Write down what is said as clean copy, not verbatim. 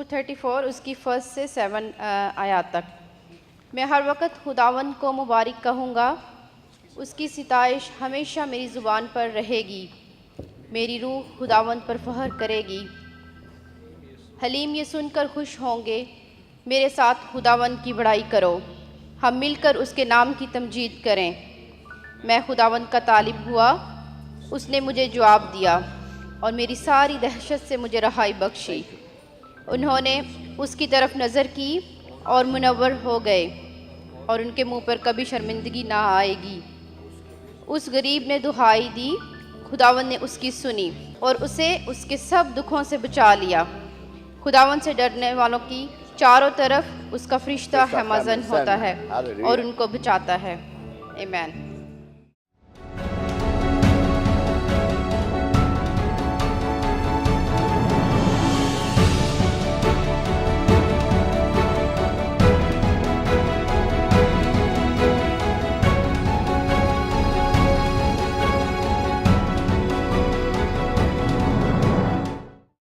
234 उसकी फर्स्ट से 7 आयत तक। मैं हर वक्त खुदावन को मुबारक कहूँगा, उसकी सिताइश हमेशा मेरी ज़ुबान पर रहेगी। मेरी रूह खुदावन पर फ़ख्र करेगी। हलीम ये सुनकर खुश होंगे, मेरे साथ खुदावन की बड़ाई करो, हम मिलकर उसके नाम की तमजीद करें। मैं खुदावन का तालिब हुआ, उसने मुझे जवाब दिया और मेरी सारी दहशत से मुझे रहाई बख्शी। उन्होंने उसकी तरफ नज़र की और मुनव्वर हो गए और उनके मुंह पर कभी शर्मिंदगी ना आएगी। उस गरीब ने दुहाई दी, खुदावन ने उसकी सुनी और उसे उसके सब दुखों से बचा लिया। खुदावन से डरने वालों की चारों तरफ उसका फरिश्ता हमाज़न होता है और उनको बचाता है। आमीन।